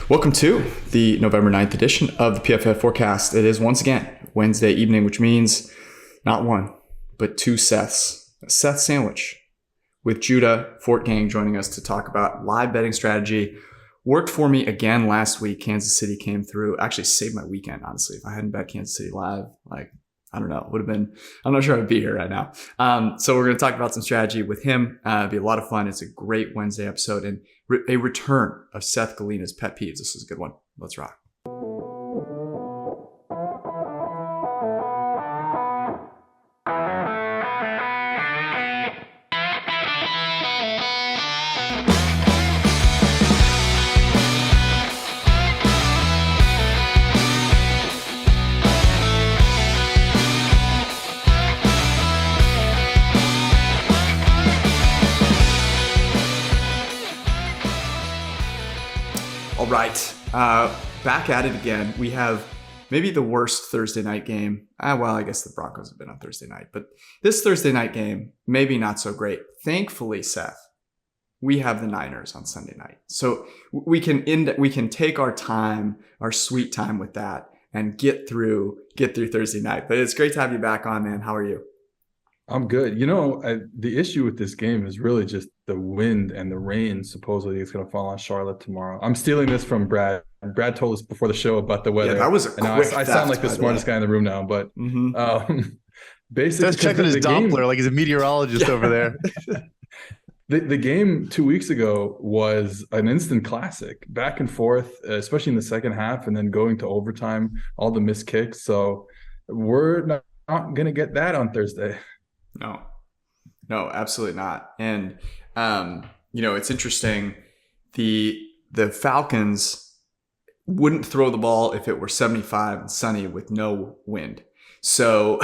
Welcome to the November 9th edition of the PFF Forecast. It is once again Wednesday evening, which means not one, but two Seths. A Seth sandwich with Judah Fortgang joining us to talk about live betting strategy. Worked for me again last week. Kansas City came through. Actually saved my weekend, honestly. If I hadn't bet Kansas City live, I don't know, it would have been, I'm not sure I'd be here right now. So we're going to talk about some strategy with him. It'll be a lot of fun. It's a great Wednesday episode and a return of Seth Galina's pet peeves. This is a good one. Let's rock. Right. Back at it again. We have maybe the worst Thursday night game. Well, I guess the Broncos have been on Thursday night, but this Thursday night game, maybe not so great. Thankfully, Seth, we have the Niners on Sunday night. So we can take our time, our sweet time with that and get through Thursday night. But it's great to have you back on, man. How are you? I'm good. The issue with this game is really just the wind and the rain. Supposedly it's going to fall on Charlotte tomorrow. I'm stealing this from Brad. Brad told us before the show about the weather. Yeah, that was a quick I sound like the smartest guy in the room now, but basically just checking his Doppler like he's a meteorologist over there. The game 2 weeks ago was an instant classic, back and forth, especially in the second half, and then going to overtime, all the missed kicks. So we're not going to get that on Thursday. No, absolutely not. And, it's interesting. The Falcons wouldn't throw the ball if it were 75 and sunny with no wind. So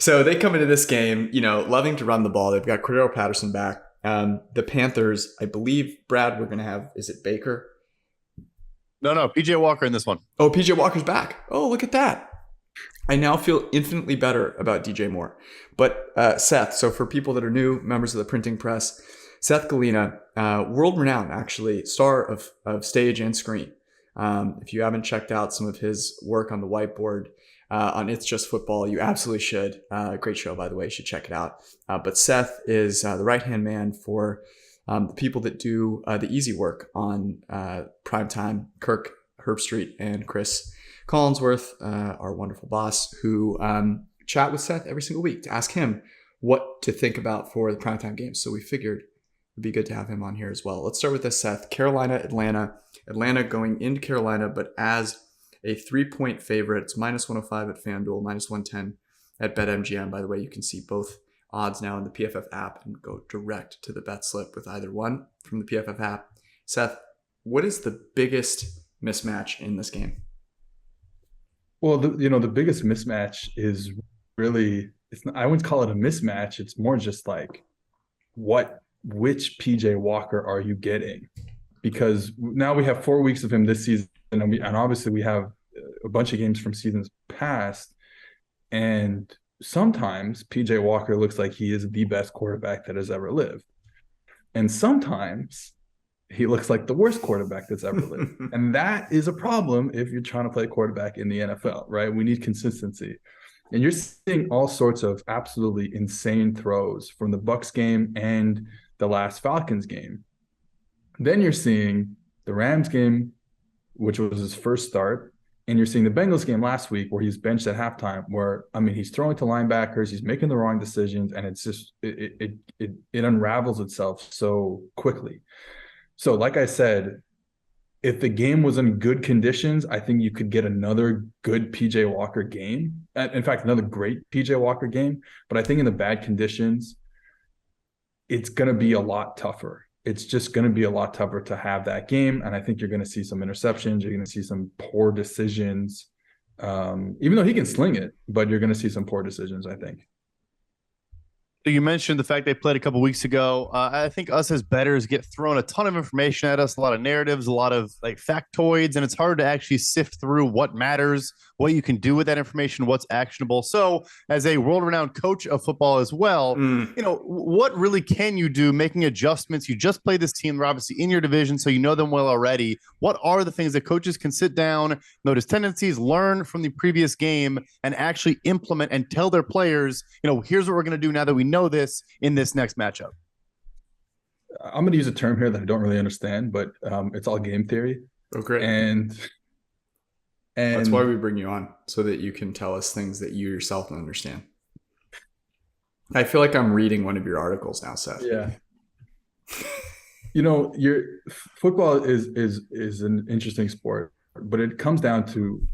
they come into this game, loving to run the ball. They've got Cordero Patterson back. The Panthers, I believe, Brad, we're going to have, is it Baker? No, PJ Walker in this one. Oh, PJ Walker's back. Oh, look at that. I now feel infinitely better about DJ Moore. But Seth, so for people that are new, members of the printing press, Seth Galina, world-renowned, actually, star of stage and screen. If you haven't checked out some of his work on the whiteboard on It's Just Football, you absolutely should. Great show, by the way. You should check it out. But Seth is the right-hand man for the people that do the easy work on Primetime, Kirk Herbstreit and Chris Collinsworth, our wonderful boss, who chat with Seth every single week to ask him what to think about for the primetime games. So we figured it'd be good to have him on here as well. Let's start with this, Seth. Carolina, Atlanta. Atlanta going into Carolina, but as a 3-point favorite. It's -105 at FanDuel, -110 at BetMGM. By the way, you can see both odds now in the PFF app and go direct to the bet slip with either one from the PFF app. Seth, what is the biggest mismatch in this game? Well, the biggest mismatch is really, I wouldn't call it a mismatch. It's more just like, which PJ Walker are you getting? Because now we have 4 weeks of him this season, and obviously we have a bunch of games from seasons past. And sometimes PJ Walker looks like he is the best quarterback that has ever lived. And sometimes he looks like the worst quarterback that's ever lived. And that is a problem if you're trying to play quarterback in the NFL, right? We need consistency. And you're seeing all sorts of absolutely insane throws from the Bucs game and the last Falcons game. Then you're seeing the Rams game, which was his first start. And you're seeing the Bengals game last week where he's benched at halftime, where, he's throwing to linebackers, he's making the wrong decisions, and it's just, it unravels itself so quickly. So like I said, if the game was in good conditions, I think you could get another good PJ Walker game. In fact, another great PJ Walker game. But I think in the bad conditions, it's going to be a lot tougher. It's just going to be a lot tougher to have that game. And I think you're going to see some interceptions. You're going to see some poor decisions, even though he can sling it, but you're going to see some poor decisions, I think. So you mentioned the fact they played a couple weeks ago. I think us as bettors get thrown a ton of information at us, a lot of narratives, a lot of like factoids, and it's hard to actually sift through what matters, what you can do with that information, what's actionable. So, as a world-renowned coach of football as well, what really can you do making adjustments? You just played this team, they're obviously in your division, so you know them well already. What are the things that coaches can sit down, notice tendencies, learn from the previous game, and actually implement and tell their players, here's what we're going to do now that we know this in this next matchup? I'm going to use a term here that I don't really understand, but it's all game theory. Oh, great. And that's why we bring you on, so that you can tell us things that you yourself don't understand. I feel like I'm reading one of your articles now, Seth. Yeah. Your football is an interesting sport, but it comes down to,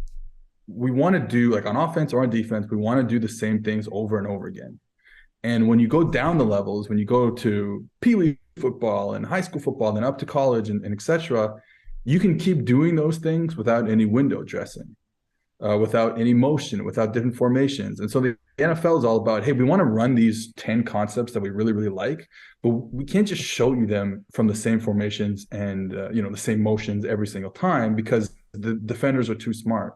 we want to do, like on offense or on defense, we want to do the same things over and over again. And when you go down the levels, when you go to Pee Wee football and high school football, then up to college and et cetera, you can keep doing those things without any window dressing, without any motion, without different formations. And so the NFL is all about, hey, we want to run these 10 concepts that we really, really like, but we can't just show you them from the same formations and, the same motions every single time, because the defenders are too smart.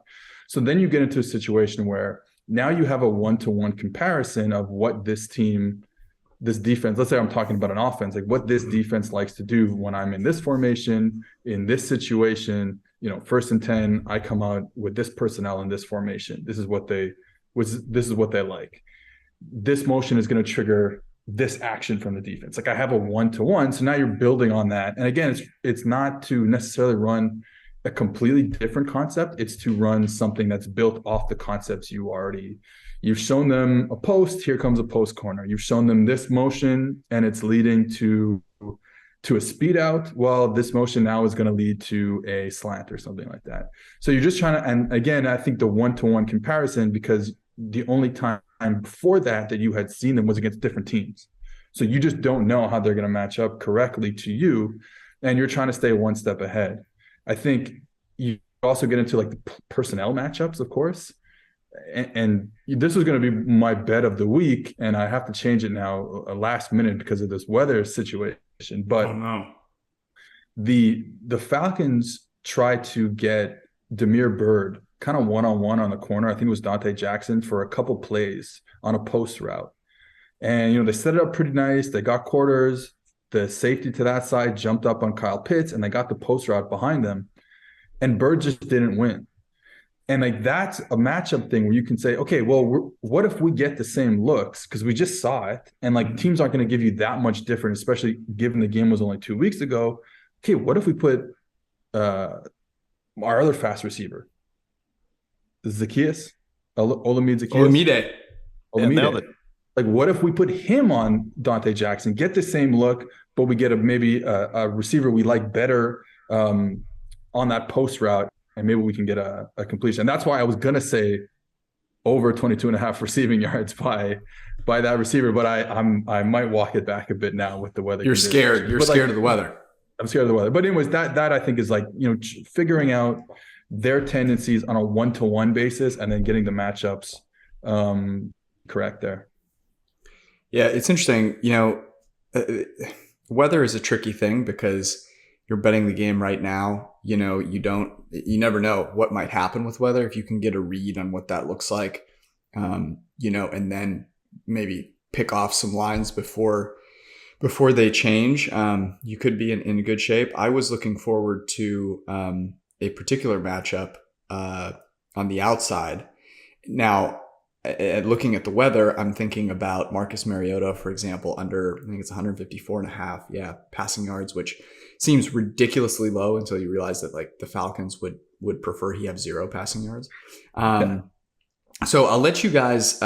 So then you get into a situation where now you have a one-to-one comparison of what this defense, let's say I'm talking about an offense, like what this defense likes to do when I'm in this formation, in this situation, 1st and 10, I come out with this personnel in this formation. This is what they like. This motion is going to trigger this action from the defense. Like I have a one-to-one. So now you're building on that. And again, it's not to necessarily run a completely different concept. It's to run something that's built off the concepts you've shown them a post, here comes a post corner. You've shown them this motion and it's leading to a speed out. Well, this motion now is going to lead to a slant or something like that. So you're just trying to, and again, I think the one-to-one comparison, because the only time before that you had seen them was against different teams. So you just don't know how they're going to match up correctly to you. And you're trying to stay one step ahead. I think you also get into like the personnel matchups, of course. And this was going to be my bet of the week, and I have to change it now last minute because of this weather situation. But the Falcons tried to get Damiere Byrd kind of one-on-one on the corner. I think it was Dante Jackson for a couple plays on a post route. And, they set it up pretty nice. They got quarters. The safety to that side jumped up on Kyle Pitts, and they got the post route behind them. And Bird just didn't win. And like that's a matchup thing where you can say, okay, well, what if we get the same looks? Because we just saw it. And like teams aren't going to give you that much different, especially given the game was only 2 weeks ago. Okay, what if we put our other fast receiver, Zacchaeus? Olamide. Nailed it. Like, what if we put him on Dante Jackson, get the same look, but we get maybe a receiver we like better on that post route, and maybe we can get a completion. And that's why I was going to say over 22.5 receiving yards by that receiver, but I might walk it back a bit now with the weather. You're scared. You're scared of the weather. I'm scared of the weather. But anyways, that I think is like, figuring out their tendencies on a one-to-one basis and then getting the matchups correct there. Yeah, it's interesting. Weather is a tricky thing because you're betting the game right now. You never know what might happen with weather. If you can get a read on what that looks like, and then maybe pick off some lines before they change, you could be in good shape. I was looking forward to a particular matchup on the outside. Now, looking at the weather, I'm thinking about Marcus Mariota, for example, under, I think it's 154.5, passing yards, which seems ridiculously low until you realize that like the Falcons would prefer he have 0 passing yards. So I'll let you guys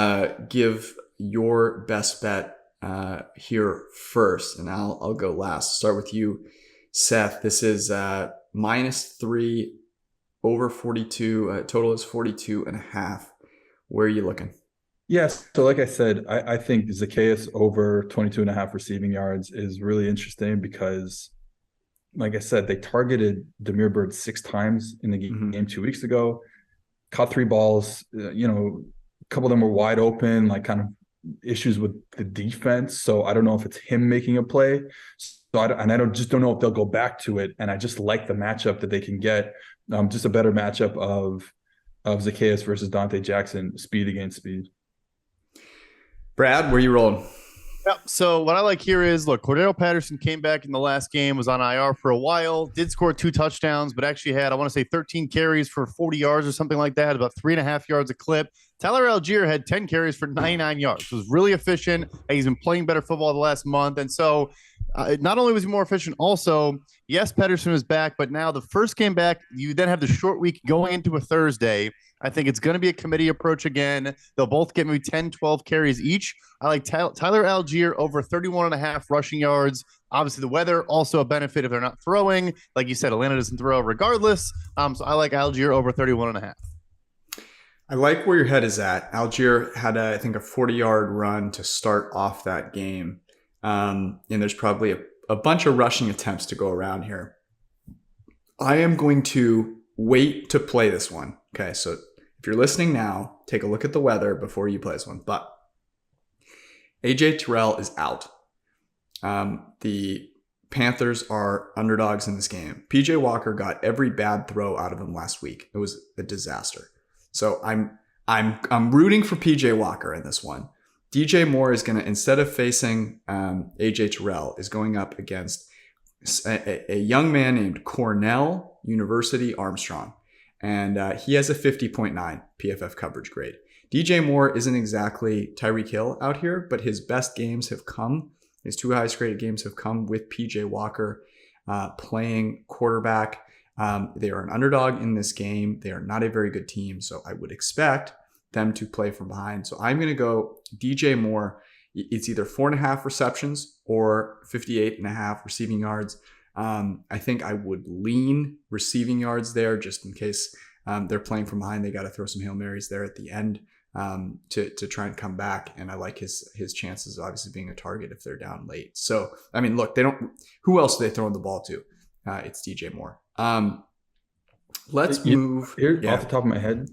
give your best bet here first, and I'll go last. Start with you, Seth. This is -3 over 42. Total is 42.5. Where are you looking? Yes. So like I said, I think Zacchaeus over 22.5 receiving yards is really interesting because, like I said, they targeted Damiere Byrd 6 times in the game 2 weeks ago, caught 3 balls, a couple of them were wide open, like kind of issues with the defense. So I don't know if it's him making a play. So just don't know if they'll go back to it. And I just like the matchup that they can get. Just a better matchup of Zacchaeus versus Dante Jackson, speed against speed. Brad, where you rolling? Yep. So what I like here is, look, Cordero Patterson came back in the last game, was on IR for a while, did score 2 touchdowns, but actually had, I want to say, 13 carries for 40 yards or something like that, about 3.5 yards a clip. Tyler Algier had 10 carries for 99 yards. It was really efficient. He's been playing better football the last month. And so not only was he more efficient, also, yes, Patterson is back, but now the first game back, you then have the short week going into a Thursday. I think it's going to be a committee approach again. They'll both get maybe 10, 12 carries each. I like Tyler Algier over 31.5 rushing yards. Obviously, the weather also a benefit if they're not throwing. Like you said, Atlanta doesn't throw regardless. So I like Algier over 31.5. I like where your head is at. Algier had, I think, a 40-yard run to start off that game. And there's probably a bunch of rushing attempts to go around here. I am going to wait to play this one. Okay, so if you're listening now, take a look at the weather before you play this one. But AJ Terrell is out. The Panthers are underdogs in this game. PJ Walker got every bad throw out of him last week. It was a disaster. So I'm rooting for PJ Walker in this one. DJ Moore is going to, instead of facing AJ Terrell, is going up against a young man named Cornell University Armstrong. And he has a 50.9 PFF coverage grade. DJ Moore isn't exactly Tyreek Hill out here, but his best games have come, his 2 highest graded games have come with PJ Walker playing quarterback. They are an underdog in this game. They are not a very good team, so I would expect them to play from behind. So I'm going to go DJ Moore. It's either 4.5 receptions or 58.5 receiving yards. I think I would lean receiving yards there just in case they're playing from behind. They got to throw some Hail Marys there at the end to try and come back. And I like his chances of obviously being a target if they're down late. So, I mean, look, who else are they throwing the ball to? It's DJ Moore. Let's move. Here, off the top of my head,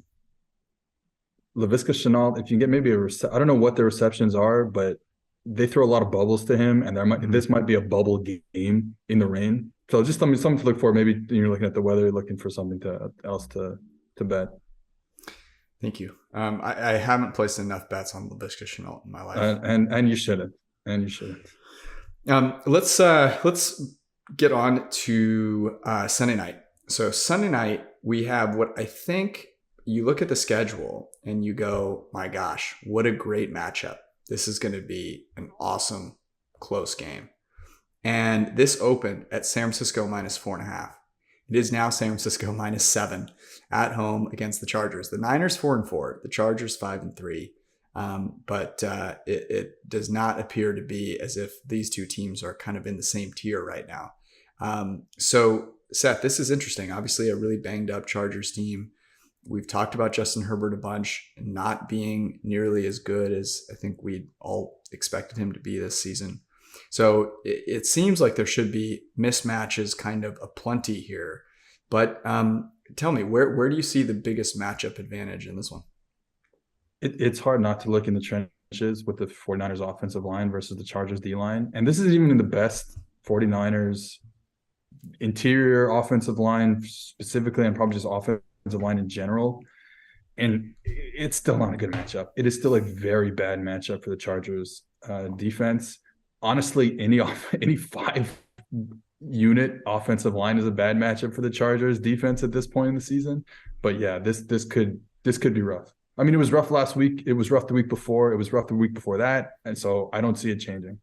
Laviska Shenault, if you can get maybe I don't know what the receptions are, but they throw a lot of bubbles to him, and this might be a bubble game in the rain. So just something to look for. Maybe you're looking at the weather, looking for something else to bet. Thank you. I haven't placed enough bets on Laviska Shenault in my life, and you shouldn't. And you shouldn't. Let's get on to Sunday night. So Sunday night we have what I think you look at the schedule and you go, my gosh, what a great matchup. This is going to be an awesome close game. And this opened at San Francisco -4.5. It is now San Francisco -7 at home against the Chargers. The Niners 4-4, the Chargers 5-3. But it does not appear to be as if these two teams are kind of in the same tier right now. So Seth, this is interesting. Obviously a really banged up Chargers team. We've talked about Justin Herbert a bunch, not being nearly as good as I think we'd all expected him to be this season. So it seems like there should be mismatches kind of aplenty here. But tell me, where do you see the biggest matchup advantage in this one? It's hard not to look in the trenches with the 49ers offensive line versus the Chargers D-line. And this is even in the best 49ers interior offensive line specifically, and probably just offensive line in general. And it's still not a good matchup. It is still a very bad matchup for the Chargers defense. Honestly, any 5-unit offensive line is a bad matchup for the Chargers defense at this point in the season. But yeah, this could be rough. I mean, it was rough last week. It was rough the week before. It was rough the week before that. And so I don't see it changing.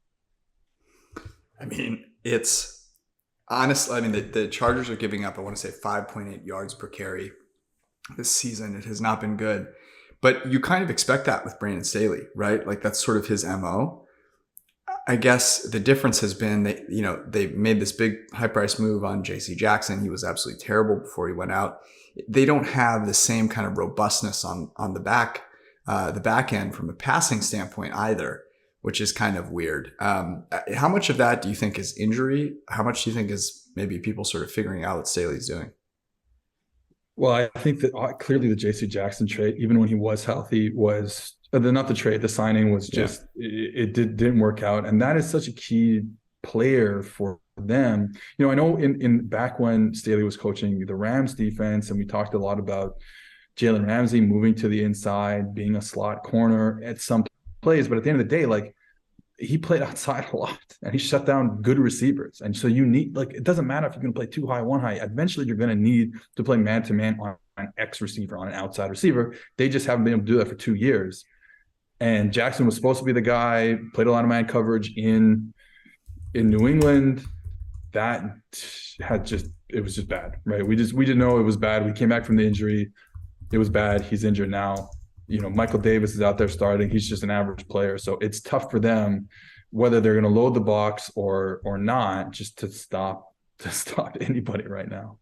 I mean, it's honestly, the Chargers are giving up, I want to say 5.8 yards per carry this season. It has not been good, but you kind of expect that with Brandon Staley, right? Like that's sort of his MO. I guess the difference has been that, they made this big high price move on JC Jackson. He was absolutely terrible before he went out. They don't have the same kind of robustness on the back end from a passing standpoint either, which is kind of weird. How much of that do you think is injury? How much do you think is maybe people sort of figuring out what Staley's doing? Well, I think that clearly the JC Jackson trade, even when he was healthy, was not the trade, the signing was just didn't work out, and that is such a key player for them. I know in back when Staley was coaching the Rams defense, and we talked a lot about Jalen Ramsey moving to the inside, being a slot corner at some plays, but at the end of the day, like, he played outside a lot and he shut down good receivers. And so you need, like, it doesn't matter if you're going to play two high, one high. Eventually you're going to need to play man-to-man on an X receiver, on an outside receiver. They just haven't been able to do that for 2 years. And Jackson was supposed to be the guy, played a lot of man coverage in New England. That it was just bad, right? We didn't know it was bad. We came back from the injury. It was bad. He's injured now. Michael Davis is out there starting. He's just an average player. So it's tough for them, whether they're going to load the box or not, just to stop anybody right now.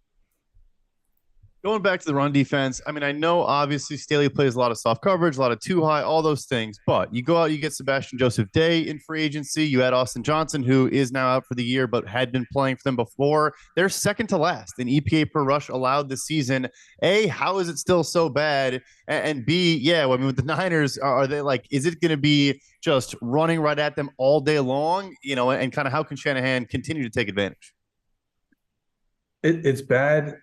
Going back to the run defense, I mean, I know obviously Staley plays a lot of soft coverage, a lot of two high, all those things, but you go out, you get Sebastian Joseph Day in free agency. You had Austin Johnson, who is now out for the year, but had been playing for them before. They're second to last in EPA per rush allowed this season. A, how is it still so bad? And B, with the Niners, are they like, is it going to be just running right at them all day long? And kind of how can Shanahan continue to take advantage? It's bad.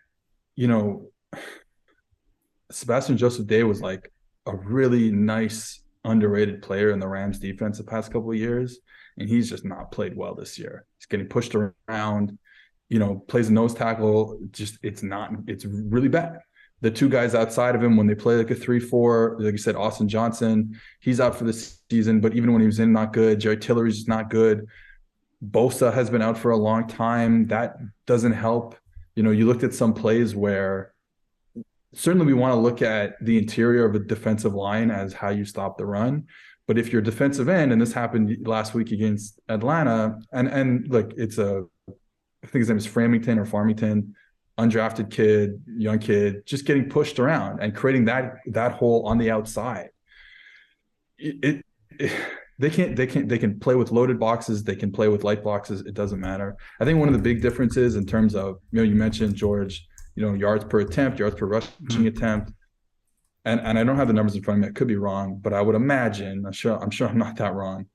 Sebastian Joseph Day was like a really nice, underrated player in the Rams defense the past couple of years, and he's just not played well this year. He's getting pushed around, plays a nose tackle. It's really bad. The two guys outside of him, when they play like a 3-4, like you said, Austin Johnson, he's out for the season, but even when he was in, not good. Jerry Tillery's just not good. Bosa has been out for a long time. That doesn't help. You looked at some plays where certainly we want to look at the interior of a defensive line as how you stop the run. But if your defensive end, and this happened last week against Atlanta, and look, I think his name is Farmington, undrafted kid, young kid, just getting pushed around and creating that hole on the outside. They can play with loaded boxes. They can play with light boxes. It doesn't matter. I think one of the big differences in terms of, you mentioned, George, yards per attempt, yards per rushing attempt. And I don't have the numbers in front of me. I could be wrong, but I would imagine, I'm sure I'm not that wrong.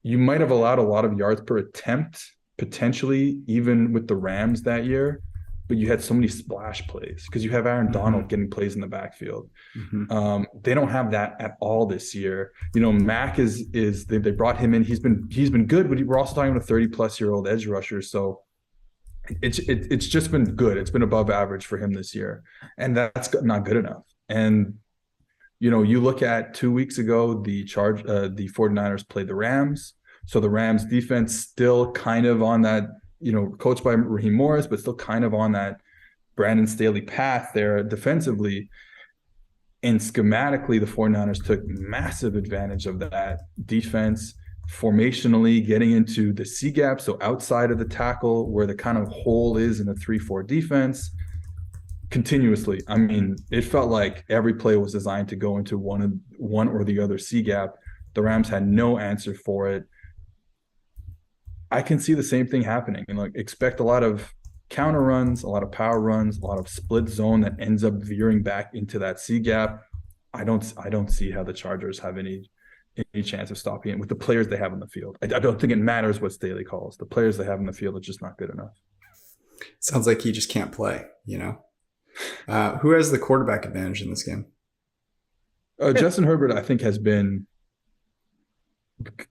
You might have allowed a lot of yards per attempt, potentially, even with the Rams that year, but you had so many splash plays because you have Aaron Donald getting plays in the backfield. They don't have that at all this year. Mac is they brought him in. He's been good, but we're also talking about a 30-plus-year-old edge rusher. So it's just been good. It's been above average for him this year, and that's not good enough. And you look at 2 weeks ago, the 49ers played the Rams. So the Rams defense still kind of on that, coached by Raheem Morris, but still kind of on that Brandon Staley path there defensively. And schematically, the 49ers took massive advantage of that defense, formationally getting into the C gap, so outside of the tackle where the kind of hole is in a 3-4 defense, continuously. I mean, it felt like every play was designed to go into one or the other C gap. The Rams had no answer for it. I can see the same thing happening, and expect a lot of counter runs, a lot of power runs, a lot of split zone that ends up veering back into that C gap. I don't see how the Chargers have any chance of stopping it with the players they have in the field. I don't think it matters what Staley calls. The players they have in the field are just not good enough. Sounds like he just can't play, Who has the quarterback advantage in this game? Justin Herbert, I think, has been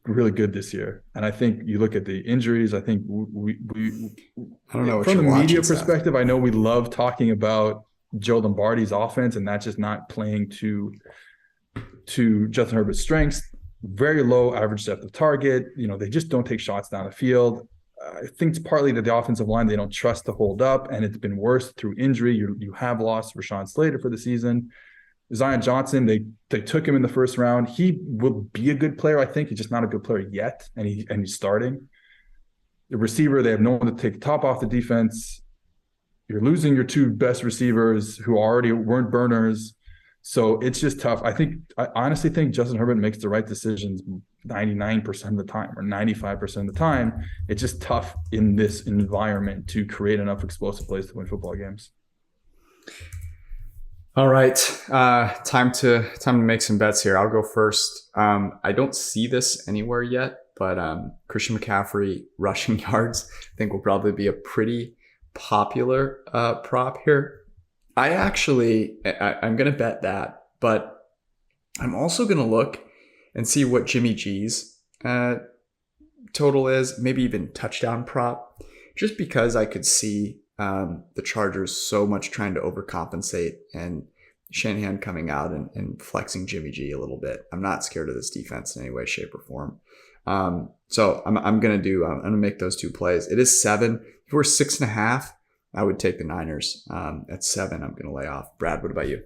really good this year. And I think you look at the injuries, I think we I don't know what from the media Seth. perspective, I know we love talking about Joe Lombardi's offense, and that's just not playing to Justin Herbert's strengths. Very low average depth of target. They just don't take shots down the field. I think it's partly that the offensive line, they don't trust to hold up, and it's been worse through injury. You have lost Rashawn Slater for the season. Zion Johnson, they took him in the first round. He will be a good player, I think. He's just not a good player yet, and he's starting. The receiver, they have no one to take the top off the defense. You're losing your two best receivers who already weren't burners. So it's just tough. I honestly think Justin Herbert makes the right decisions 99% of the time or 95% of the time. It's just tough in this environment to create enough explosive plays to win football games. All right, time to make some bets here. I'll go first. I don't see this anywhere yet, but Christian McCaffrey rushing yards I think will probably be a pretty popular prop here. I'm going to bet that, but I'm also going to look and see what Jimmy G's total is, maybe even touchdown prop, just because I could see the Chargers so much trying to overcompensate and Shanahan coming out and flexing Jimmy G a little bit. I'm not scared of this defense in any way, shape, or form. So I'm gonna make those two plays. It is 7. If we're 6.5, I would take the Niners. At 7, I'm gonna lay off. Brad, what about you?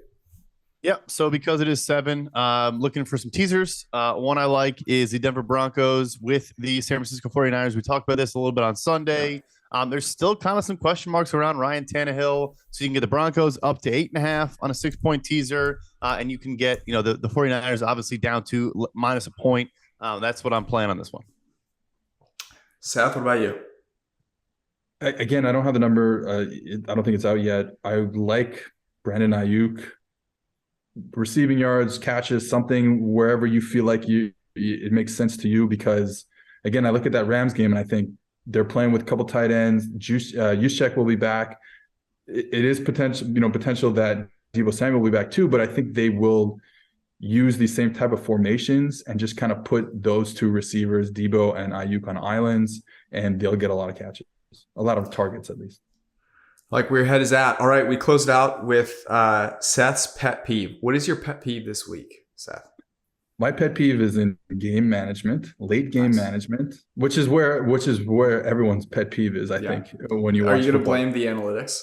Yep. So because it is 7, looking for some teasers. One I like is the Denver Broncos with the San Francisco 49ers. We talked about this a little bit on Sunday. There's still kind of some question marks around Ryan Tannehill. So you can get the Broncos up to 8.5 on a 6-point teaser. And you can get, the 49ers obviously down to minus a point. That's what I'm playing on this one. Seth, what about you? Again, I don't have the number. I don't think it's out yet. I like Brandon Ayuk. Receiving yards, catches, something wherever you feel like it makes sense to you, because again, I look at that Rams game and I think they're playing with a couple tight ends. Juszczyk will be back. It is potential that Deebo Samuel will be back too, but I think they will use the same type of formations and just kind of put those two receivers, Deebo and Ayuk, on islands, and they'll get a lot of catches, a lot of targets at least. Like where your head is at. All right, we closed it out with Seth's pet peeve. What is your pet peeve this week, Seth? My pet peeve is in game management, late game management, which is where everyone's pet peeve is, I think, when you watch. Are you going to football. blame the analytics?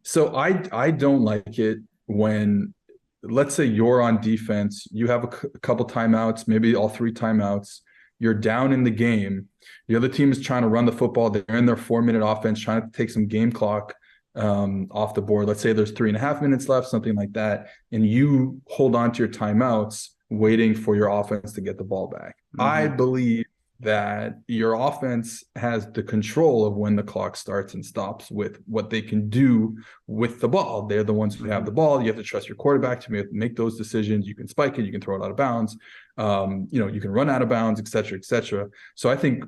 So I don't like it when, let's say you're on defense, you have a couple timeouts, maybe all 3 timeouts, you're down in the game. The other team is trying to run the football. They're in their 4-minute offense, trying to take some game clock off the board. Let's say there's 3.5 minutes left, something like that. And you hold on to your timeouts, waiting for your offense to get the ball back. Mm-hmm. I believe that your offense has the control of when the clock starts and stops with what they can do with the ball. They're the ones who have the ball. You have to trust your quarterback to make those decisions. You can spike it. You can throw it out of bounds. You can run out of bounds, et cetera, et cetera. So I think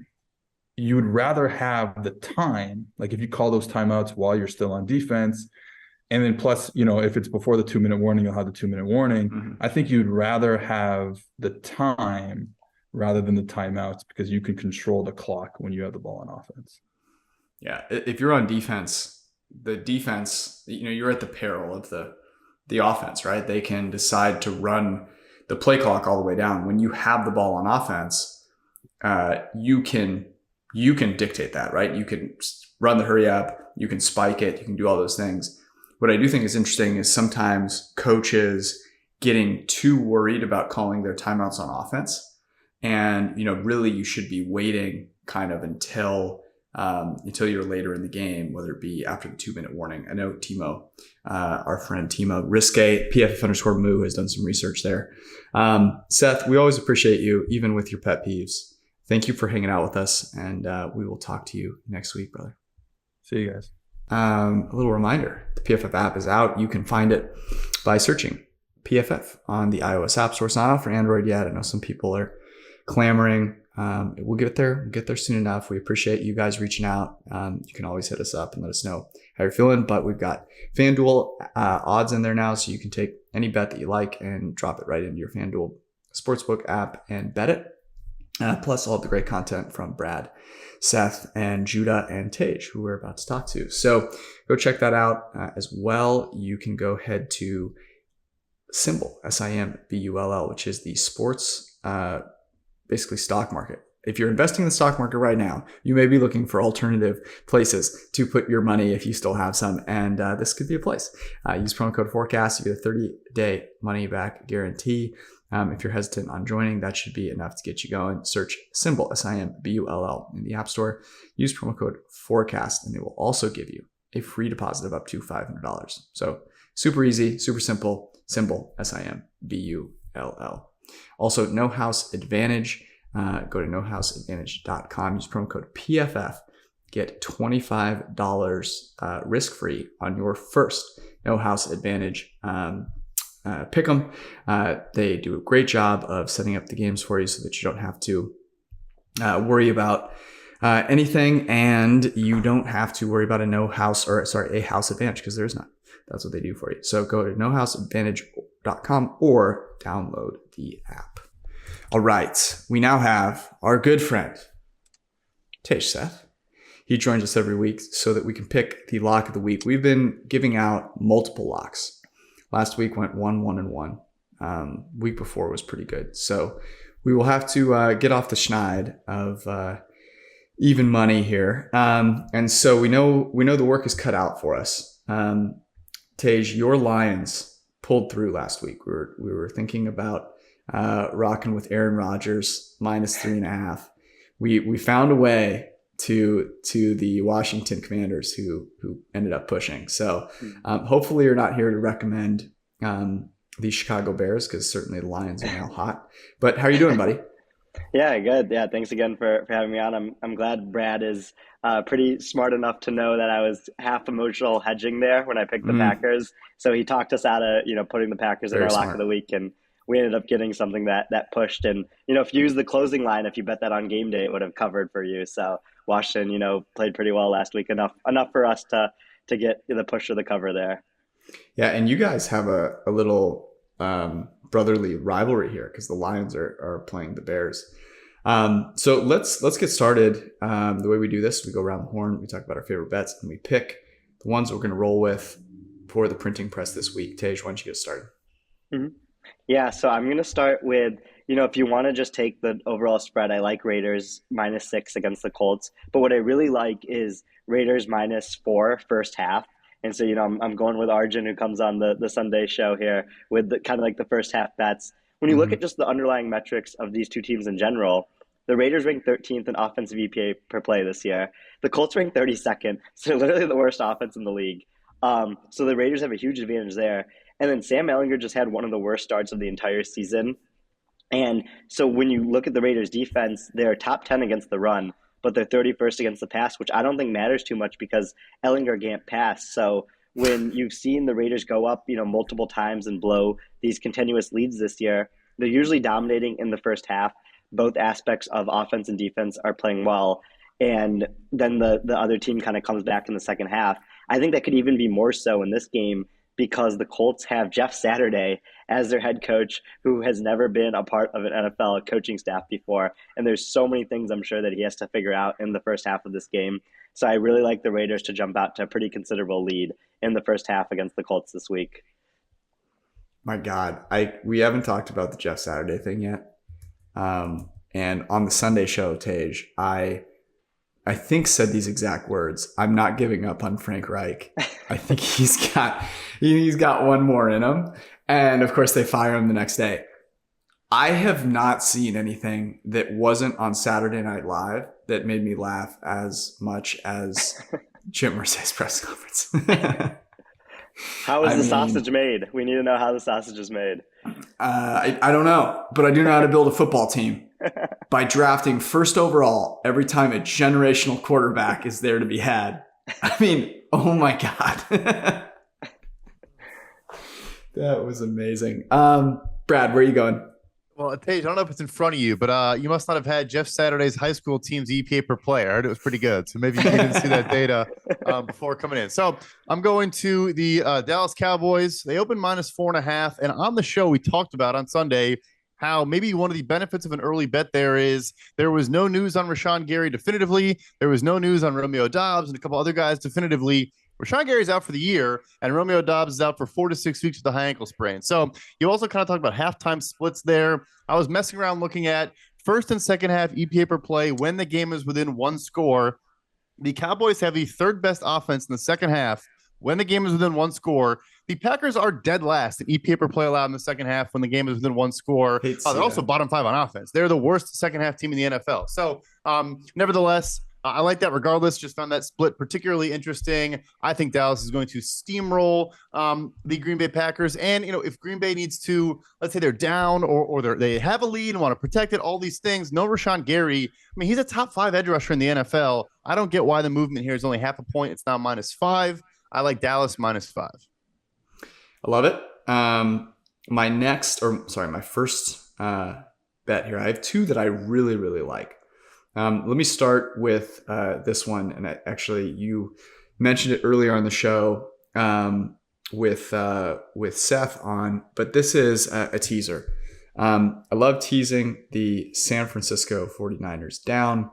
you would rather have the time, like if you call those timeouts while you're still on defense, and then plus, if it's before the 2-minute warning, you'll have the 2-minute warning. Mm-hmm. I think you'd rather have the time rather than the timeouts, because you can control the clock when you have the ball on offense. Yeah, if you're on defense, the defense, you're at the peril of the offense, right? They can decide to run the play clock all the way down. When you have the ball on offense, you can dictate that, right? You can run the hurry up, you can spike it, you can do all those things. What I do think is interesting is sometimes coaches getting too worried about calling their timeouts on offense. And, really you should be waiting kind of until you're later in the game, whether it be after the 2-minute warning. I know Timo, our friend Timo, Risque, PFF_Moo, has done some research there. Seth, we always appreciate you, even with your pet peeves. Thank you for hanging out with us, and we will talk to you next week, brother. See you guys. A little reminder, the PFF app is out. You can find it by searching PFF on the iOS App Store. It's not out for Android yet. I know some people are clamoring. We'll get there. We'll get there soon enough. We appreciate you guys reaching out. You can always hit us up and let us know how you're feeling. But we've got FanDuel odds in there now, so you can take any bet that you like and drop it right into your FanDuel Sportsbook app and bet it. Plus all the great content from Brad, Seth, and Judah and Tage, who we're about to talk to. So go check that out as well. You can go head to Symbol, SIMBULL, which is the sports, basically stock market. If you're investing in the stock market right now, you may be looking for alternative places to put your money if you still have some. And this could be a place. Use promo code FORECAST. You get a 30-day money back guarantee. If you're hesitant on joining, that should be enough to get you going. Search Symbol, SIMBULL, in the App Store. Use promo code FORECAST, and they will also give you a free deposit of up to $500. So super easy, super simple. Symbol, SIMBULL. Also, No House Advantage. Go to nohouseadvantage.com. Use promo code PFF. Get $25 risk-free on your first No House Advantage Pick'em. They do a great job of setting up the games for you so that you don't have to worry about anything, and you don't have to worry about a house advantage, because there is none. That's what they do for you. So go to nohouseadvantage.com or download the app. All right, we now have our good friend Tej Seth. He joins us every week so that we can pick the lock of the week. We've been giving out multiple locks. Last week went 1-1-1. Week before was pretty good. So we will have to get off the schneid of even money here. And so we know the work is cut out for us. Tej, your Lions pulled through last week. We were thinking about rocking with Aaron Rodgers -3.5. We found a way to the Washington Commanders who ended up pushing. So hopefully you're not here to recommend the Chicago Bears, because certainly the Lions are now hot. But how are you doing, buddy? Yeah, good. Yeah, thanks again for having me on. I'm glad Brad is pretty smart enough to know that I was half emotional hedging there when I picked the Packers. So he talked us out of putting the Packers in our lock of the week, and we ended up getting something that pushed. And if you use the closing line, if you bet that on game day, it would have covered for you. So Washington, played pretty well last week, enough for us to get the push or the cover there. Yeah, and you guys have a little brotherly rivalry here, because the Lions are playing the Bears. So let's get started. The way we do this, we go around the horn, we talk about our favorite bets, and we pick the ones we're going to roll with for the printing press this week. Tej, why don't you get started? Mm-hmm. Yeah, so I'm going to start with, if you want to just take the overall spread, I like Raiders -6 against the Colts. But what I really like is Raiders -4 first half. And so, I'm going with Arjun, who comes on the Sunday show here, with kind of like the first half bets. When you look at just the underlying metrics of these two teams in general, the Raiders ranked 13th in offensive EPA per play this year. The Colts ranked 32nd, so literally the worst offense in the league. So the Raiders have a huge advantage there. And then Sam Ehlinger just had one of the worst starts of the entire season. And so when you look at the Raiders defense, they're top 10 against the run, but they're 31st against the pass, which I don't think matters too much because Ehlinger can't pass. So when you've seen the Raiders go up, multiple times and blow these continuous leads this year, they're usually dominating in the first half. Both aspects of offense and defense are playing well. And then the other team kind of comes back in the second half. I think that could even be more so in this game, because the Colts have Jeff Saturday as their head coach, who has never been a part of an NFL coaching staff before. And there's so many things I'm sure that he has to figure out in the first half of this game. So I really like the Raiders to jump out to a pretty considerable lead in the first half against the Colts this week. My God, we haven't talked about the Jeff Saturday thing yet. And on the Sunday show, Tej, I think said these exact words: "I'm not giving up on Frank Reich." I think he's got one more in him. And of course they fire him the next day. I have not seen anything that wasn't on Saturday Night Live that made me laugh as much as Chip Irsay's press conference. How is the sausage made? We need to know how the sausage is made. I don't know, but I do know how to build a football team. By drafting first overall every time a generational quarterback is there to be had. I mean, oh my God. That was amazing. Brad, where are you going? Well, Tej, I don't know if it's in front of you, but you must not have had Jeff Saturday's high school team's EPA per play. I heard it was pretty good. So maybe you didn't see that data before coming in. So I'm going to the Dallas Cowboys. They opened -4.5. And on the show, we talked about on Sunday how maybe one of the benefits of an early bet there is there was no news on Rashawn Gary definitively. There was no news on Romeo Doubs and a couple other guys definitively. Rashawn Gary's out for the year, and Romeo Doubs is out for 4 to 6 weeks with a high ankle sprain. So you also kind of talked about halftime splits there. I was messing around looking at first and second half EPA per play when the game is within one score. The Cowboys have the third best offense in the second half when the game is within one score. The Packers are dead last in EPA per play allowed in the second half when the game is within one score. They're also bottom 5 on offense. They're the worst second half team in the NFL. So nevertheless, I like that regardless. Just found that split particularly interesting. I think Dallas is going to steamroll the Green Bay Packers. And, if Green Bay needs to, let's say they're down or they have a lead and want to protect it, all these things, no Rashawn Gary. I mean, he's a top 5 edge rusher in the NFL. I don't get why the movement here is only half a point. It's now -5. I like Dallas -5. I love it. My first bet here. I have two that I really, really like. Let me start with this one. And you mentioned it earlier on the show with Seth on, but this is a teaser. I love teasing the San Francisco 49ers down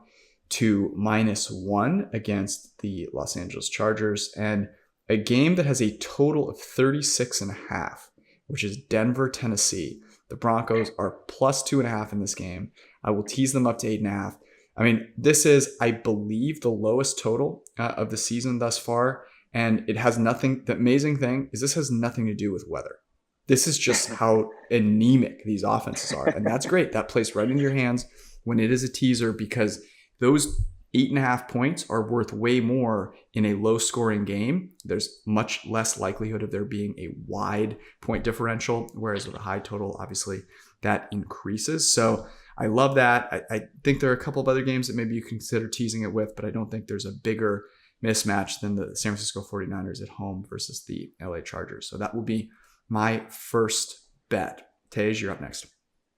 to -1 against the Los Angeles Chargers, and a game that has a total of 36.5, which is Denver, Tennessee. The Broncos are +2.5 in this game. I will tease them up to 8.5. I mean, this is, I believe, the lowest total of the season thus far, and it has nothing. The amazing thing is this has nothing to do with weather. This is just how anemic these offenses are, and that's great. That plays right into your hands when it is a teaser, because those 8.5 points are worth way more in a low-scoring game. There's much less likelihood of there being a wide point differential, whereas with a high total, obviously, that increases. So I love that. I think there are a couple of other games that maybe you consider teasing it with, but I don't think there's a bigger mismatch than the San Francisco 49ers at home versus the LA Chargers. So that will be my first bet. Tej, you're up next.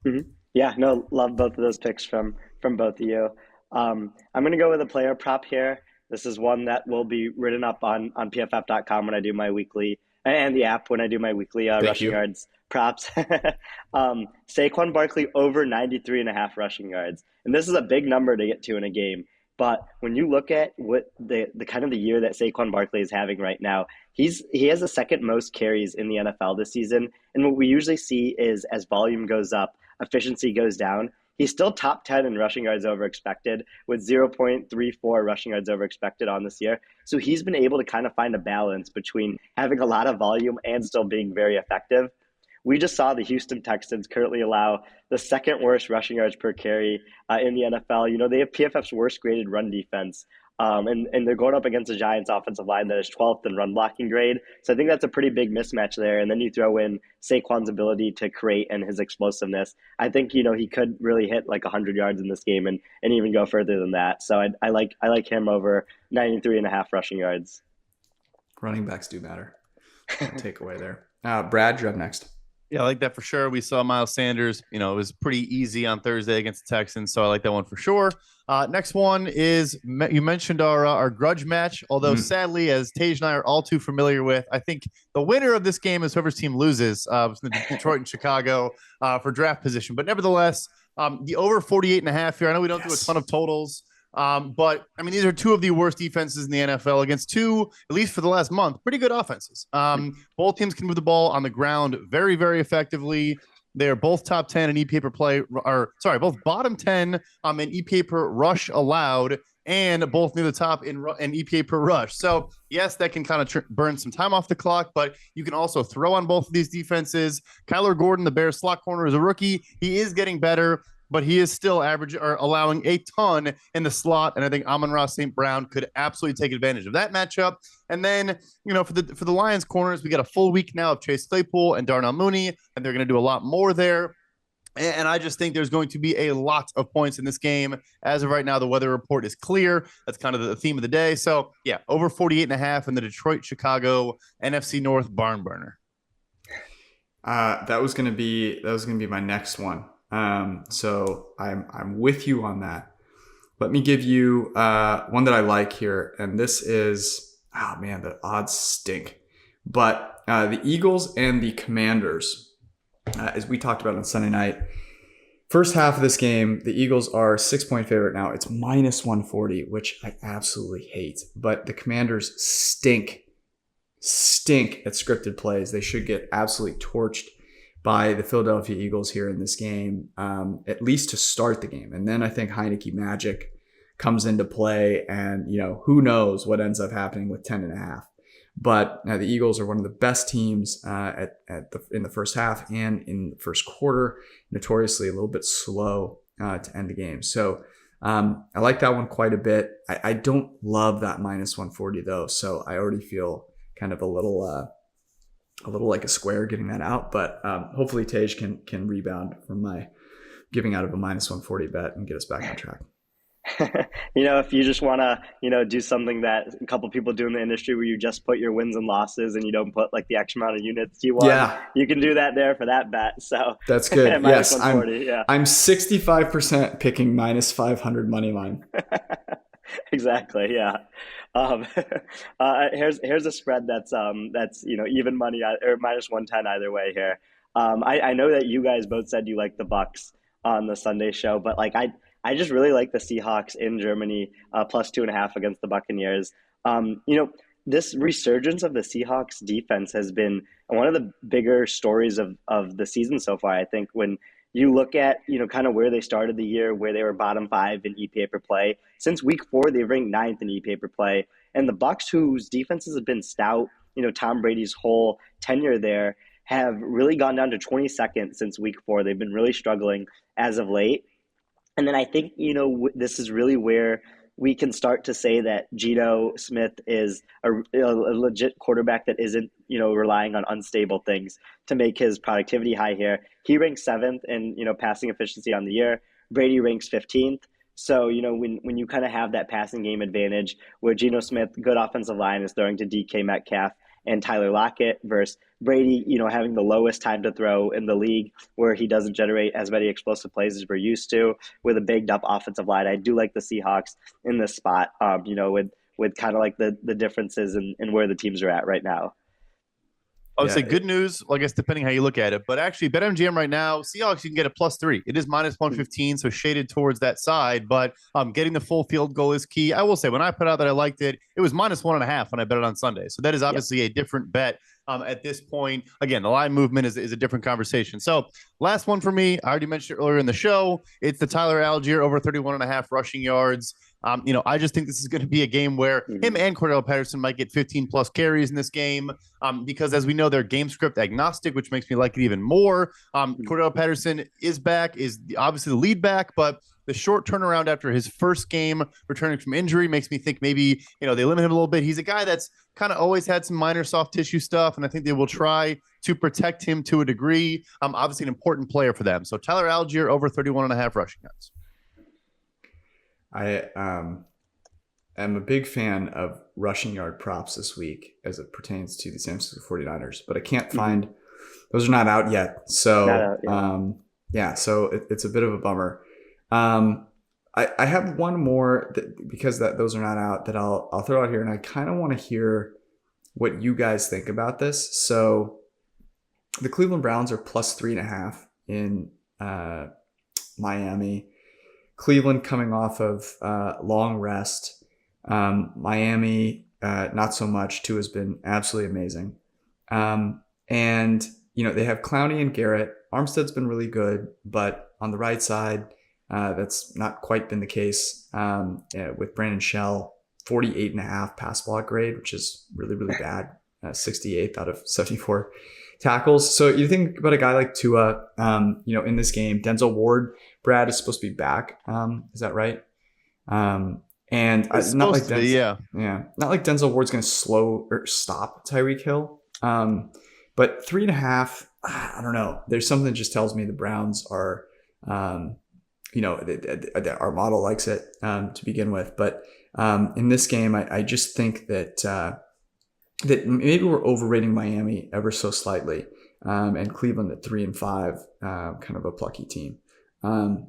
Mm-hmm. Yeah, no, love both of those picks from both of you. I'm going to go with a player prop here. This is one that will be written up on pff.com when I do my weekly, and the app when I do my weekly rushing yards props. Saquon Barkley over 93.5 rushing yards. And this is a big number to get to in a game. But when you look at what the kind of the year that Saquon Barkley is having right now, he has the second most carries in the NFL this season. And what we usually see is as volume goes up, efficiency goes down. He's still top 10 in rushing yards over expected with 0.34 rushing yards over expected on this year. So he's been able to kind of find a balance between having a lot of volume and still being very effective. We just saw the Houston Texans currently allow the second worst rushing yards per carry in the NFL. You know, they have PFF's worst graded run defense. And they're going up against the Giants offensive line that is 12th in run blocking grade. So I think that's a pretty big mismatch there. And then you throw in Saquon's ability to create and his explosiveness. I think, you know, he could really hit like 100 yards in this game and even go further than that. So I like him over 93.5 rushing yards. Running backs do matter. Takeaway there. Brad, you're up next. Yeah, I like that for sure. We saw Miles Sanders. You know, it was pretty easy on Thursday against the Texans, so I like that one for sure. Next one is, you mentioned our grudge match, although sadly, as Tej and I are all too familiar with, I think the winner of this game is whoever's team loses, Detroit and Chicago for draft position. But nevertheless, the over 48.5 here, I know we don't do a ton of totals, but I mean, these are two of the worst defenses in the NFL against two, at least for the last month, pretty good offenses. Both teams can move the ball on the ground very, very effectively. They are both top 10 in EPA per play, both bottom 10 in EPA per rush allowed, and both near the top in EPA per rush. So yes, that can kind of burn some time off the clock, but you can also throw on both of these defenses. Kyler Gordon, the Bears slot corner, is a rookie. He is getting better, but he is still allowing a ton in the slot. And I think Amon-Ra St. Brown could absolutely take advantage of that matchup. And then, you know, for the Lions corners, we got a full week now of Chase Claypool and Darnell Mooney, and they're going to do a lot more there. And I just think there's going to be a lot of points in this game. As of right now, the weather report is clear. That's kind of the theme of the day. So yeah, over 48.5 in the Detroit-Chicago NFC North barn burner. That was going to be my next one. So I'm with you on that. Let me give you one that I like here, and this is, oh man, the odds stink. But the Eagles and the Commanders, as we talked about on Sunday night, first half of this game, the Eagles are 6-point favorite now. It's -140, which I absolutely hate. But the Commanders stink at scripted plays. They should get absolutely torched by the Philadelphia Eagles here in this game, at least to start the game. And then I think Heineke magic comes into play, and you know, who knows what ends up happening with 10.5. But the Eagles are one of the best teams in the first half and in the first quarter, notoriously a little bit slow to end the game. So I like that one quite a bit. I don't love that -140 though, so I already feel kind of a little like a square getting that out. But hopefully Tej can rebound from my giving out of a -140 bet and get us back on track. If you just want to, do something that a couple people do in the industry where you just put your wins and losses and you don't put like the X amount of units you won, Yeah, you can do that there for that bet. So that's good. minus Yes, 140, yeah. I'm 65% picking minus 500 money line. Exactly, yeah. Um, here's a spread that's even money or minus 110 either way here. I know that you guys both said you like the Bucks on the Sunday show, but like I just really like the Seahawks in Germany plus 2.5 against the Buccaneers. This resurgence of the Seahawks defense has been one of the bigger stories of the season so far. I think when you look at kind of where they started the year, where they were bottom 5 in EPA per play. Since week 4, they've ranked 9th in EPA per play, and the Bucks, whose defenses have been stout, Tom Brady's whole tenure there, have really gone down to 22nd since week 4. They've been really struggling as of late. And then I think, this is really where we can start to say that Geno Smith is a legit quarterback that isn't, relying on unstable things to make his productivity high here. He ranks 7th in, passing efficiency on the year. Brady ranks 15th. So, when you kind of have that passing game advantage where Geno Smith, good offensive line, is throwing to DK Metcalf and Tyler Lockett versus Brady, having the lowest time to throw in the league where he doesn't generate as many explosive plays as we're used to with a bigged up offensive line. I do like the Seahawks in this spot, with kind of like the differences in where the teams are at right now. I would say good news, well, I guess, depending how you look at it. But actually, BetMGM right now, Seahawks, you can get a +3. It is minus 115, so shaded towards that side. But getting the full field goal is key. I will say, when I put out that I liked it, it was minus 1.5 when I bet it on Sunday. So that is obviously a different bet at this point. Again, the line movement is a different conversation. So last one for me, I already mentioned it earlier in the show. It's the Tyler Algier over 31.5 rushing yards. I just think this is going to be a game where him and Cordell Patterson might get 15 plus carries in this game because, as we know, they're game script agnostic, which makes me like it even more. Cordell Patterson is back, is obviously the lead back, but the short turnaround after his first game returning from injury makes me think maybe, they limit him a little bit. He's a guy that's kind of always had some minor soft tissue stuff, and I think they will try to protect him to a degree. Obviously an important player for them. So Tyler Algier over 31.5 rushing yards. I am a big fan of rushing yard props this week as it pertains to the San Francisco 49ers, but I can't find those are not out yet. So so it's a bit of a bummer. I have one more because those are not out that I'll throw out here, and I kind of want to hear what you guys think about this. So the Cleveland Browns are +3.5 in Miami. Cleveland coming off of long rest. Miami, not so much. Tua has been absolutely amazing. And, they have Clowney and Garrett. Armstead's been really good, but on the right side, that's not quite been the case with Brandon Shell, 48.5 pass block grade, which is really, really bad. 68th out of 74 tackles. So you think about a guy like Tua, in this game, Denzel Ward, Brad is supposed to be back. Is that right? And it's not like not like Denzel Ward's going to slow or stop Tyreek Hill. But 3.5, I don't know. There's something that just tells me the Browns are, our model likes it to begin with. But in this game, I just think that maybe we're overrating Miami ever so slightly, and Cleveland at 3-5, kind of a plucky team.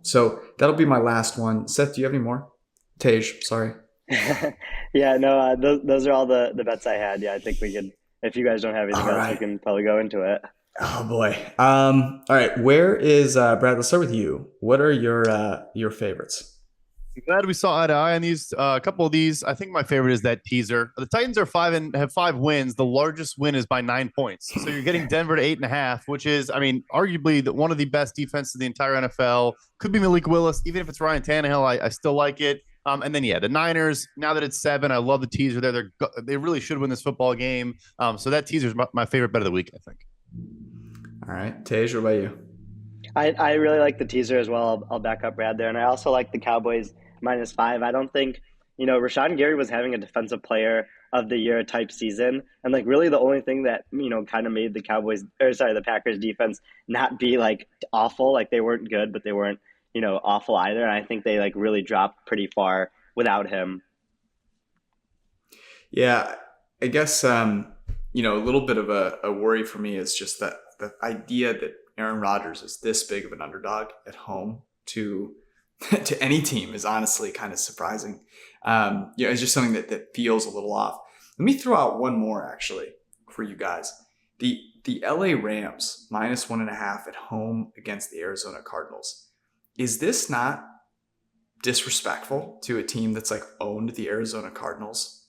So that'll be my last one. Seth, do you have any more? Tej, sorry. Those are all the bets I had. Yeah, I think we can. If you guys don't have anything else, we can probably go into it. Oh boy. All right. Where is Brad? Let's start with you. What are your favorites? I'm glad we saw eye to eye on these. A couple of these. I think my favorite is that teaser. The Titans are 5 and have 5 wins. The largest win is by 9 points. So you're getting Denver to 8.5, which is, arguably one of the best defenses in the entire NFL. Could be Malik Willis, even if it's Ryan Tannehill. I still like it. And then the Niners. Now that it's 7, I love the teaser there. They really should win this football game. So that teaser is my favorite bet of the week, I think. All right, Tej, what about you? I really like the teaser as well. I'll back up Brad there, and I also like the Cowboys -5. I don't think Rashawn Gary was having a defensive player of the year type season, and like really the only thing that kind of made the Packers defense not be like awful. Like they weren't good, but they weren't awful either. And I think they like really dropped pretty far without him. Yeah, I guess a little bit of a worry for me is just that the idea that Aaron Rodgers is this big of an underdog at home to to any team is honestly kind of surprising. It's just something that feels a little off. Let me throw out one more actually for you guys. The LA Rams -1.5 at home against the Arizona Cardinals. Is this not disrespectful to a team that's like owned the Arizona Cardinals?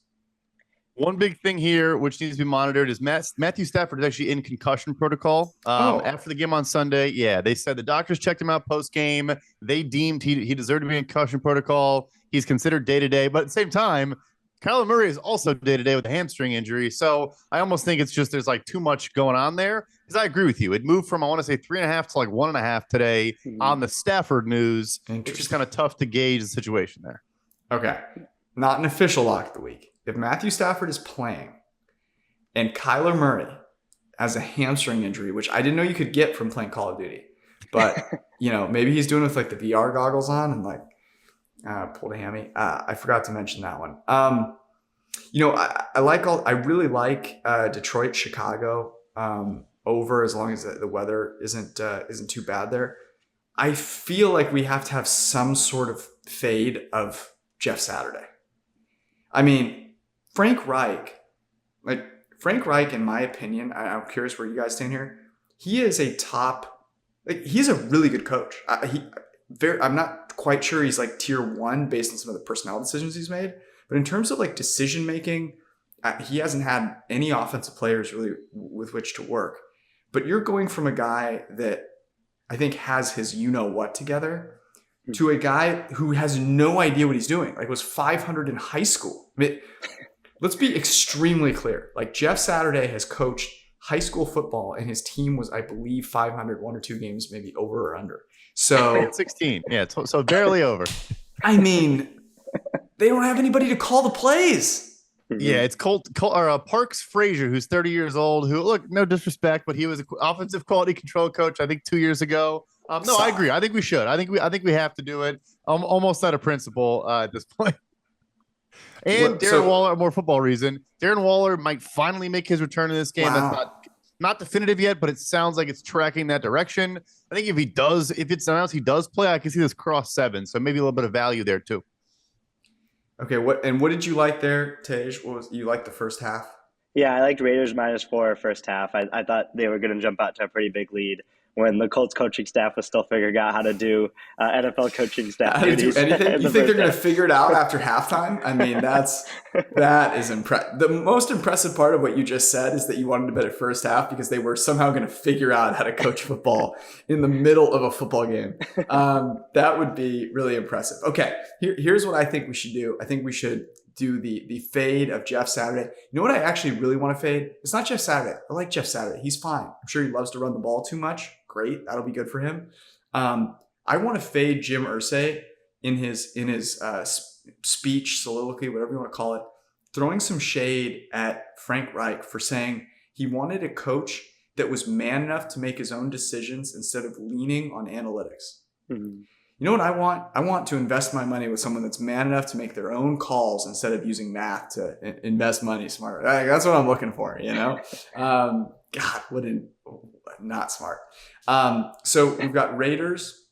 One big thing here, which needs to be monitored, is Matthew Stafford is actually in concussion protocol. After the game on Sunday, they said the doctors checked him out post-game. They deemed he deserved to be in concussion protocol. He's considered day-to-day. But at the same time, Kyler Murray is also day-to-day with a hamstring injury. So I almost think it's just there's like too much going on there. Because I agree with you. It moved from, I want to say, 3.5 to like 1.5 today on the Stafford news. It's just kind of tough to gauge the situation there. Okay. Not an official lock of the week. If Matthew Stafford is playing and Kyler Murray has a hamstring injury, which I didn't know you could get from playing Call of Duty, but maybe he's doing it with like the VR goggles on and like pulled a hammy. I forgot to mention that one. I really like Detroit, Chicago over as long as the weather isn't too bad there. I feel like we have to have some sort of fade of Jeff Saturday. I mean, Frank Reich, in my opinion, I'm curious where you guys stand here. He is he's a really good coach. I'm not quite sure he's like tier 1 based on some of the personnel decisions he's made. But in terms of like decision making, he hasn't had any offensive players really with which to work. But you're going from a guy that I think has his what together to a guy who has no idea what he's doing. Like was 500 in high school. I mean, let's be extremely clear. Like Jeff Saturday has coached high school football and his team was, I believe, 500, 1 or 2 games, maybe over or under. So 16. Yeah. So barely over. I mean, they don't have anybody to call the plays. Yeah. It's Parks Frazier, who's 30 years old, who, look, no disrespect, but he was an offensive quality control coach, I think 2 years ago. No, I agree. I think we should. I think we have to do it. Almost out of principle at this point. And Darren Waller, more football reason. Darren Waller might finally make his return in this game. Wow. That's not definitive yet, but it sounds like it's tracking that direction. I think if it's announced he does play, I can see this cross 7. So maybe a little bit of value there too. Okay, what did you like there, Tej? You liked the first half? Yeah, I liked Raiders -4 first half. I thought they were going to jump out to a pretty big lead when the Colts coaching staff was still figuring out how to do NFL coaching staff. How to do anything? You think they're going to figure it out after halftime? I mean, that is impressive. The most impressive part of what you just said is that you wanted to bet at first half because they were somehow going to figure out how to coach football in the middle of a football game. That would be really impressive. Okay, here's what I think we should do. I think we should do the fade of Jeff Saturday. You know what I actually really want to fade? It's not Jeff Saturday. I like Jeff Saturday. He's fine. I'm sure he loves to run the ball too much. Great. That'll be good for him. I want to fade Jim Irsay in his speech, soliloquy, whatever you want to call it, throwing some shade at Frank Reich for saying he wanted a coach that was man enough to make his own decisions instead of leaning on analytics. Mm-hmm. You know what I want? I want to invest my money with someone that's man enough to make their own calls instead of using math to invest money smart. That's what I'm looking for, God, not smart. So we've got Raiders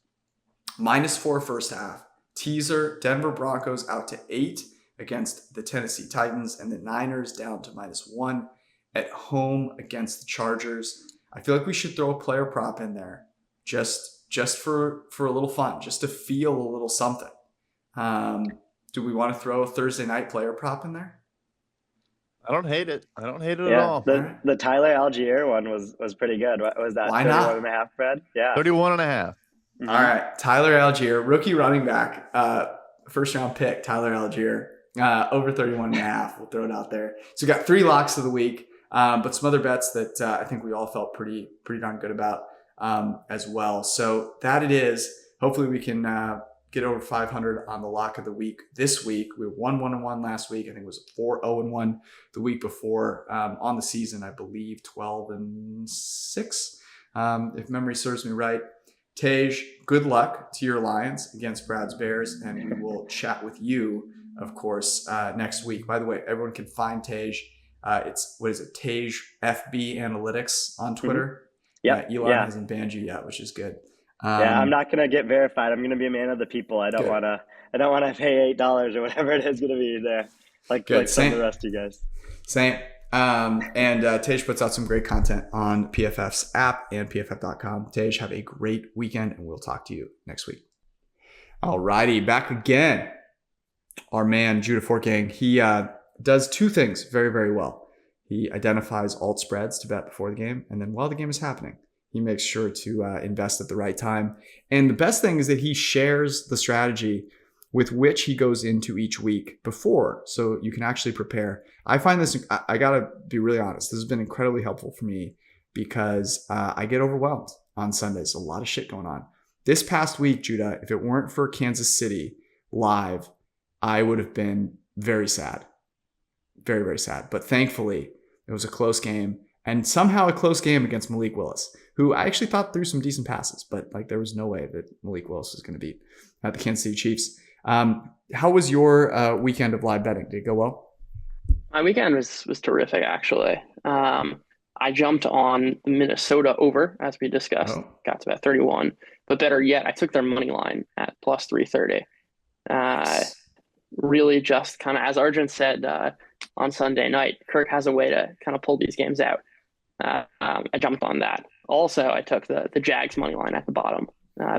-4 first half. Teaser, Denver Broncos out to 8 against the Tennessee Titans, and the Niners down to -1 at home against the Chargers. I feel like we should throw a player prop in there just for a little fun, just to feel a little something. Do we want to throw a Thursday night player prop in there? I don't hate it. At all. The Tyler Algier one was pretty good. What was that? Why not? 31.5, Brad? Yeah. 31.5. Mm-hmm. All right. Tyler Algier, rookie running back, first round pick, Tyler Algier, over 31.5. We'll throw it out there. So we got 3 locks of the week, but some other bets that I think we all felt pretty darn good about as well. So that it is. Hopefully we can get over 500 on the lock of the week this week. We were 1-1-1 last week. I think it was 4-0-1 the week before. On the season, I believe 12-6, if memory serves me right. Tej, good luck to your Lions against Brad's Bears, and we will chat with you, of course, next week. By the way, everyone can find Tej. It's what is it? Tej FB Analytics on Twitter. Yep. Elon hasn't banned you yet, which is good. I'm not gonna get verified. I'm gonna be a man of the people. I don't wanna pay $8 or whatever it is gonna be there. Like some of the rest of you guys. Same. And Tej puts out some great content on PFF's app and PFF.com. Tej, have a great weekend, and we'll talk to you next week. Alrighty, back again. Our man, Judah Fortgang, he does two things very, very well. He identifies alt spreads to bet before the game, and then while the game is happening, he makes sure to invest at the right time. And the best thing is that he shares the strategy with which he goes into each week before, so you can actually prepare. I find this, I gotta be really honest, this has been incredibly helpful for me because I get overwhelmed on Sundays. A lot of shit going on. This past week, Judah, if it weren't for Kansas City live, I would have been very sad. Very, very sad. But thankfully, it was a close game, and somehow a close game against Malik Willis, who I actually thought threw some decent passes, but like there was no way that Malik Willis was going to beat the Kansas City Chiefs. How was your weekend of live betting? Did it go well? My weekend was terrific, actually. I jumped on Minnesota over, as we discussed, got to about 31. But better yet, I took their money line at plus 330. Really just kind of, as Arjun said on Sunday night, Kirk has a way to kind of pull these games out. I jumped on that. Also, I took the Jags money line at the bottom,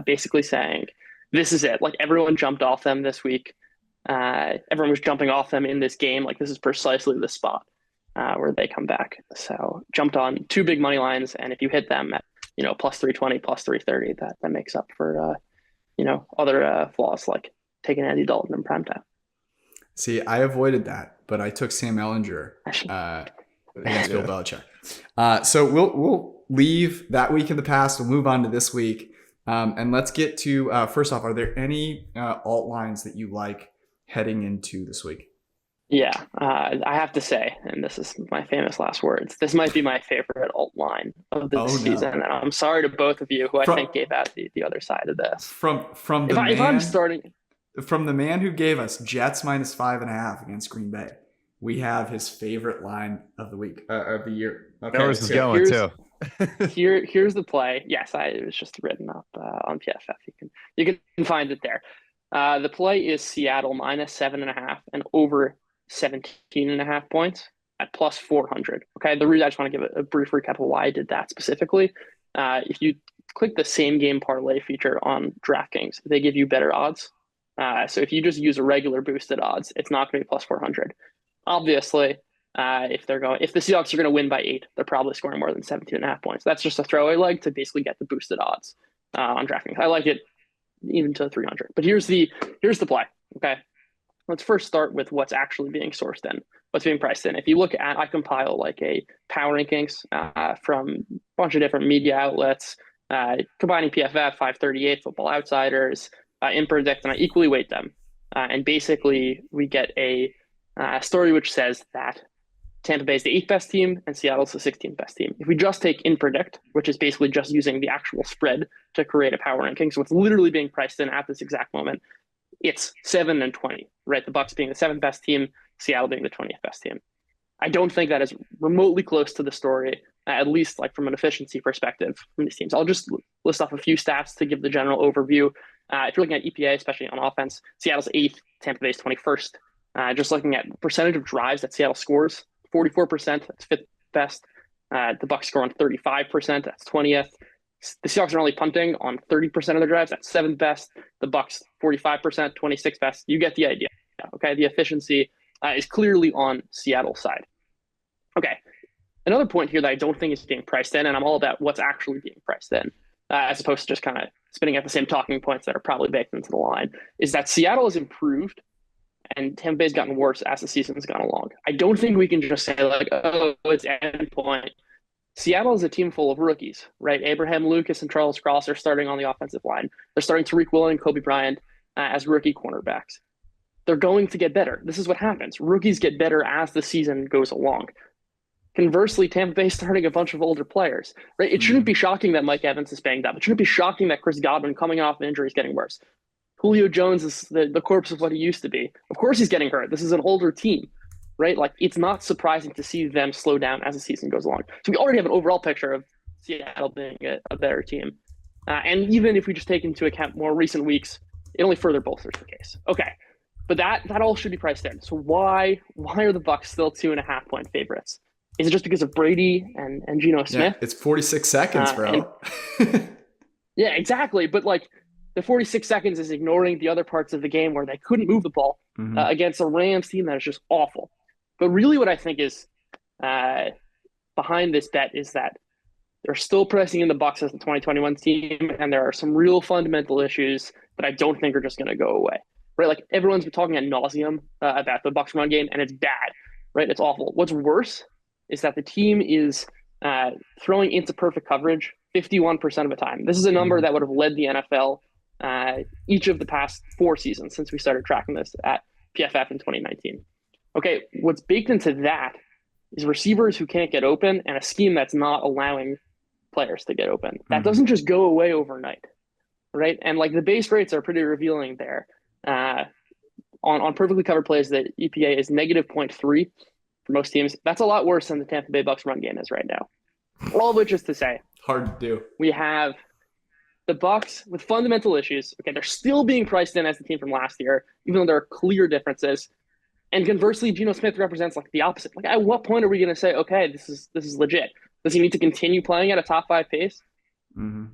basically saying, this is it. Like, everyone jumped off them this week. Everyone was jumping off them in this game. Like, this is precisely the spot where they come back. So jumped on two big money lines, and if you hit them at plus 320, plus 330, that makes up for other flaws like taking Andy Dalton in primetime. See, I avoided that, but I took Sam Ellinger against Bill Belichick. So we'll leave that week in the past. We'll move on to this week. And let's get to, first off, are there any alt lines that you like heading into this week? Yeah, I have to say, and this is my famous last words, this might be my favorite alt line of this season. And I'm sorry to both of you who I think gave out the other side of this. If I'm starting... From the man who gave us Jets minus 5.5 against Green Bay, we have his favorite line of the week, of the year. Okay, Norris is going too. Here's the play. Yes, it was just written up on PFF. You can find it there. The play is Seattle minus 7.5 and over 17.5 points at plus 400. Okay, the reason I just want to give a brief recap of why I did that specifically. If you click the same game parlay feature on DraftKings, they give you better odds. So if you just use a regular boosted odds, it's not going to be plus 400. Obviously, if the Seahawks are going to win by 8, they're probably scoring more than 17.5 points. That's just a throwaway leg to basically get the boosted odds on DraftKings. I like it even to 300. But here's the play. Okay, let's first start with what's actually being sourced in, what's being priced in. If you look at, I compile like a power rankings from a bunch of different media outlets, combining PFF, 538, Football Outsiders, in Predict, and I equally weight them. And basically, we get a story which says that Tampa Bay is the 8th best team and Seattle's the 16th best team. If we just take in Predict, which is basically just using the actual spread to create a power ranking, so it's literally being priced in at this exact moment, it's 7 and 20, right? The Bucs being the 7th best team, Seattle being the 20th best team. I don't think that is remotely close to the story, at least like from an efficiency perspective from these teams. I'll just list off a few stats to give the general overview. If you're looking at EPA, especially on offense, Seattle's 8th, Tampa Bay's 21st. Just looking at percentage of drives that Seattle scores, 44%, that's 5th best. The Bucs score on 35%, that's 20th. The Seahawks are only punting on 30% of their drives, that's 7th best. The Bucs 45%, 26th best. You get the idea. Okay, the efficiency is clearly on Seattle's side. Okay, another point here that I don't think is being priced in, and I'm all about what's actually being priced in, as opposed to just kind of spinning at the same talking points that are probably baked into the line, is that Seattle has improved and Tampa Bay's gotten worse as the season's gone along. I don't think we can just say like, oh, it's end point. Seattle is a team full of rookies, right? Abraham Lucas and Charles Cross are starting on the offensive line. They're starting Tariq Woolen and Kobe Bryant as rookie cornerbacks. They're going to get better. This is what happens. Rookies get better as the season goes along. Conversely, Tampa Bay starting a bunch of older players, right? It shouldn't be shocking that Mike Evans is banged up. It shouldn't be shocking that Chris Godwin coming off an injury is getting worse. Julio Jones is the corpse of what he used to be. Of course he's getting hurt. This is an older team, right? Like, it's not surprising to see them slow down as the season goes along. So we already have an overall picture of Seattle being a better team. And even if we just take into account more recent weeks, it only further bolsters the case. Okay. But that all should be priced in. So why are the Bucs still 2.5-point favorites? Is it just because of Brady and Geno Smith? Yeah, it's 46 seconds, bro. Yeah, exactly. But like, the 46 seconds is ignoring the other parts of the game where they couldn't move the ball against a Rams team that is just awful. But really what I think is behind this bet is that they're still pressing in the Bucs as the 2021 team, and there are some real fundamental issues that I don't think are just going to go away. Right? Like, everyone's been talking ad nauseum about the Bucs run game, and it's bad. Right? It's awful. What's worse is that the team is throwing into perfect coverage 51% of the time. This is a number that would have led the NFL each of the past 4 seasons since we started tracking this at PFF in 2019. Okay, what's baked into that is receivers who can't get open and a scheme that's not allowing players to get open. That doesn't just go away overnight, right? And like, the base rates are pretty revealing there. On perfectly covered plays, the EPA is negative 0.3 for most teams. That's a lot worse than the Tampa Bay Bucs run game is right now. All of which is to say, hard to do. We have the Bucs with fundamental issues. Okay, they're still being priced in as the team from last year, even though there are clear differences. And conversely, Geno Smith represents like the opposite. Like, at what point are we going to say, okay, this is legit? Does he need to continue playing at a top 5 pace?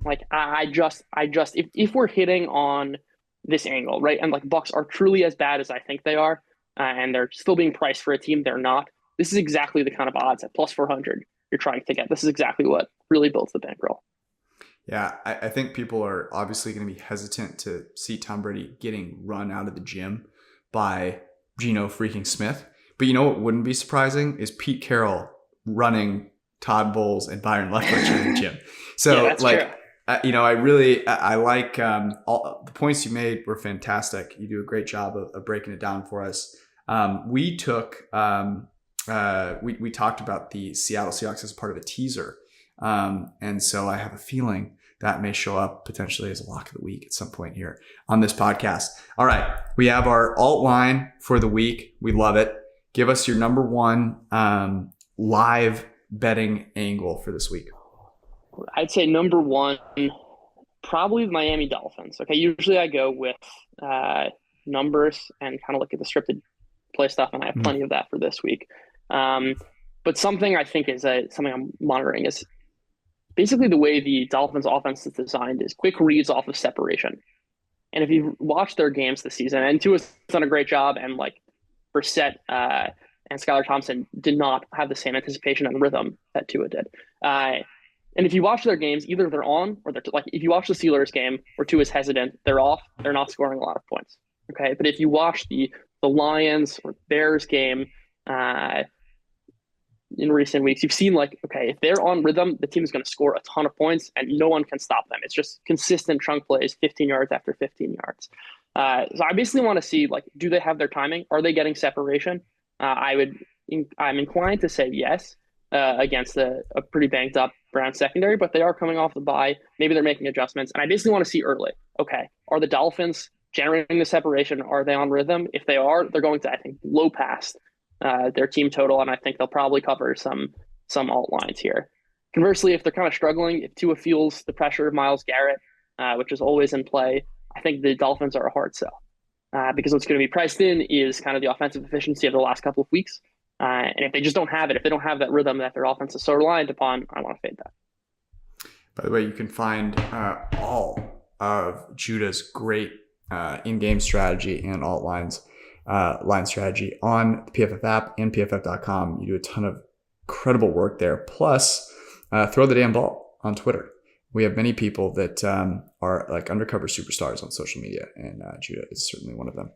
Like, I just if we're hitting on this angle, right, and like, Bucs are truly as bad as I think they are, and they're still being priced for a team they're not. This is exactly the kind of odds at plus 400 you're trying to get. This is exactly what really builds the bankroll. Yeah, I think people are obviously going to be hesitant to see Tom Brady getting run out of the gym by Geno freaking Smith. But you know what wouldn't be surprising is Pete Carroll running Todd Bowles and Byron Leftwich in the gym. So yeah, like, I like all the points you made were fantastic. You do a great job of breaking it down for us. We talked about the Seattle Seahawks as part of a teaser. And so I have a feeling that may show up potentially as a lock of the week at some point here on this podcast. All right. We have our alt line for the week. We love it. Give us your number one live betting angle for this week. I'd say number one, probably the Miami Dolphins. Okay. Usually I go with numbers and kind of look at the scripted play stuff, and I have plenty of that for this week. But something I think is something I'm monitoring is basically the way the Dolphins offense is designed is quick reads off of separation. And if you watch their games this season, and Tua's done a great job, and like Brissett and Skylar Thompson did not have the same anticipation and rhythm that Tua did. And if you watch their games, either they're on or they're like, if you watch the Steelers game where Tua's hesitant, they're off, they're not scoring a lot of points. Okay. But if you watch the Lions or Bears game, in recent weeks, you've seen like, okay, if they're on rhythm, the team is going to score a ton of points and no one can stop them. It's just consistent chunk plays, 15 yards after 15 yards. So I basically want to see, like, do they have their timing? Are they getting separation? I'm inclined to say yes against a pretty banged up Browns secondary, but they are coming off the bye. Maybe they're making adjustments. And I basically want to see early, okay, are the Dolphins generating the separation? Are they on rhythm? If they are, they're going to, I think, blow past their team total, and I think they'll probably cover some alt lines here. Conversely, if they're kind of struggling, if Tua feels the pressure of Myles Garrett, which is always in play, I think the Dolphins are a hard sell because what's going to be priced in is kind of the offensive efficiency of the last couple of weeks. And if they just don't have it, if they don't have that rhythm that their offense is so reliant upon, I want to fade that. By the way, you can find all of Judah's great in-game strategy and alt lines. Line strategy on the PFF app and PFF.com. You do a ton of incredible work there. Plus, throw the damn ball on Twitter. We have many people that are like undercover superstars on social media, and Judah is certainly one of them.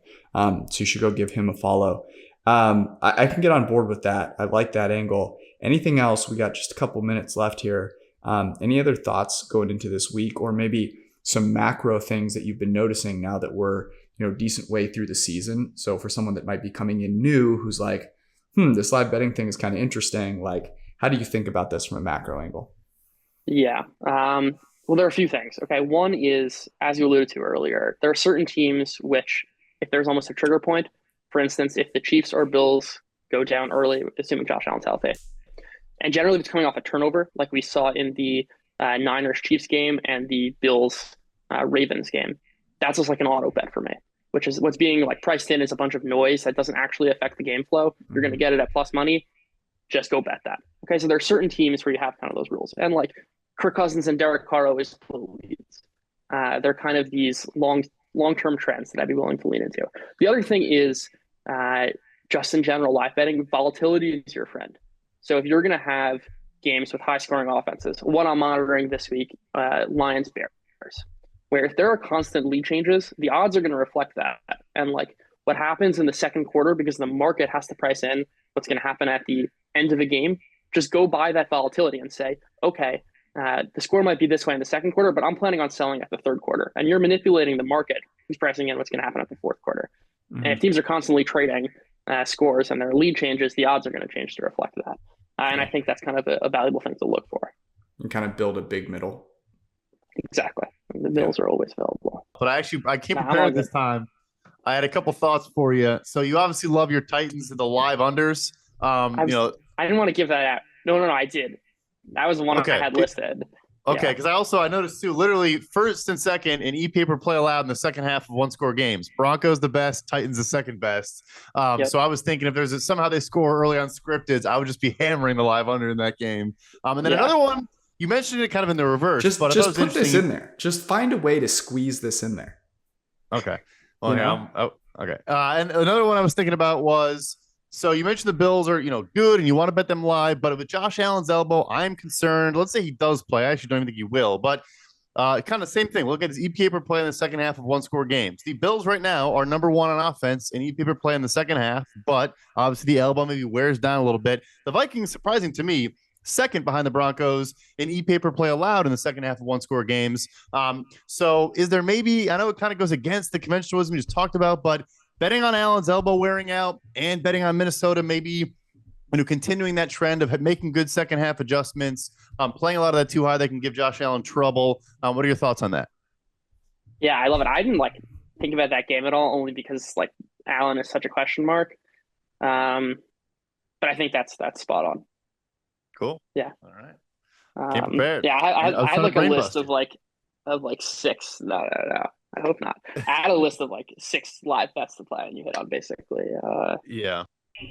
So you should go give him a follow. I can get on board with that. I like that angle. Anything else? We got just a couple minutes left here. Any other thoughts going into this week, or maybe some macro things that you've been noticing now that we're decent way through the season? So for someone that might be coming in new, who's like, this live betting thing is kind of interesting. Like, How do you think about this from a macro angle? Yeah. Well, there are a few things. Okay. One is, as you alluded to earlier, there are certain teams which, if there's almost a trigger point, for instance, if the Chiefs or Bills go down early, assuming Josh Allen's healthy, and generally it's coming off a turnover, like we saw in the Niners Chiefs game and the Bills Ravens game, that's just like an auto bet for me, which is what's being like priced in is a bunch of noise that doesn't actually affect the game flow. You're going to get it at plus money. Just go bet that. Okay, so there are certain teams where you have kind of those rules, and like Kirk Cousins and Derek Carr always leads. They're kind of these long-term trends that I'd be willing to lean into. The other thing is just in general live betting, volatility is your friend. So if you're going to have games with high-scoring offenses, what I'm monitoring this week, Lions Bears, where if there are constant lead changes, the odds are going to reflect that. And like what happens in the second quarter, because the market has to price in what's going to happen at the end of a game, just go buy that volatility and say, okay, the score might be this way in the second quarter, but I'm planning on selling at the third quarter. And you're manipulating the market who's pricing in what's going to happen at the fourth quarter. And if teams are constantly trading scores and their lead changes, the odds are going to change to reflect that. And I think that's kind of a valuable thing to look for. And kind of build a big middle. Exactly. The middles are always available. But I came prepared this time. I had a couple thoughts for you. So you obviously love your Titans and the live unders. I didn't want to give that out. No, I did. That was the one I had listed. Okay, because I noticed too, literally first and second in e-paper play allowed in the second half of one-score games. Broncos the best, Titans the second best. So I was thinking if there's somehow they score early on scripted, I would just be hammering the live under in that game. And then another one, you mentioned it kind of in the reverse. Just put this in there. Just find a way to squeeze this in there. Okay. Well, okay. And another one I was thinking about was, so you mentioned the Bills are, good and you want to bet them live, but with Josh Allen's elbow, I'm concerned. Let's say he does play. I actually don't even think he will, but kind of same thing. Look at his e-paper play in the second half of one-score games. The Bills right now are number one on offense in e-paper play in the second half, but obviously the elbow maybe wears down a little bit. The Vikings, surprising to me, second behind the Broncos in e-paper play allowed in the second half of one-score games. So is there maybe, I know it kind of goes against the conventionalism we just talked about, but betting on Allen's elbow wearing out and betting on Minnesota maybe continuing that trend of making good second half adjustments, playing a lot of that too high that can give Josh Allen trouble. What are your thoughts on that? Yeah, I love it. I didn't think about that game at all, only because Allen is such a question mark. But I think that's spot on. Cool. Yeah. All right. Came prepared. Yeah, I had a list of six. No. I hope not. I had a list of 6 live bets to play, and you hit on basically.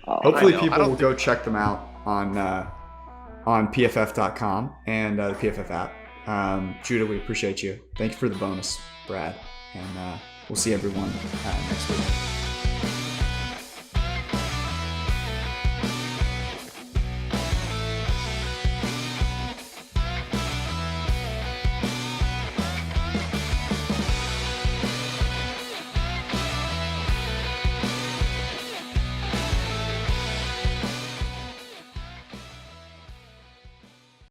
Hopefully, people will go check them out on pff.com and the PFF app. Judah, we appreciate you. Thank you for the bonus, Brad, and we'll see everyone next week.